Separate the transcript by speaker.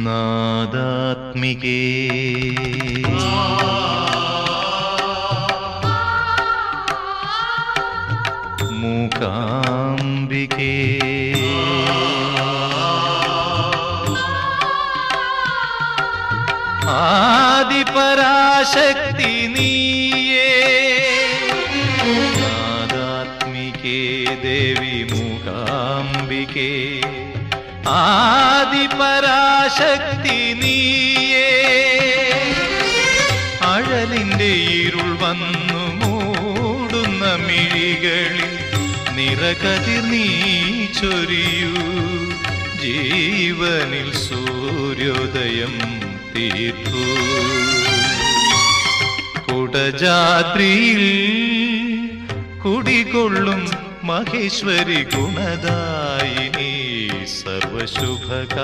Speaker 1: നാദാത്മികേ മൂകാംബികേ ആദിപരാശക്തി നീയേ നാദാത്മികേ ദേവി മൂകാംബികേ ആദിപരാശക്തി നീയേ അഴലിന്റെ ഇരുൾ വന്നു മൂടുന്ന മിഴികളിൽ നിറകതിർ നീ ചൊരിയൂ ജീവനിൽ സൂര്യോദയം തീർക്കൂ കുടജാദ്രിയിൽ കുടികൊള്ളും മഹേശ്വരി ഗുണദായിനി സർവശുഭകാരിണി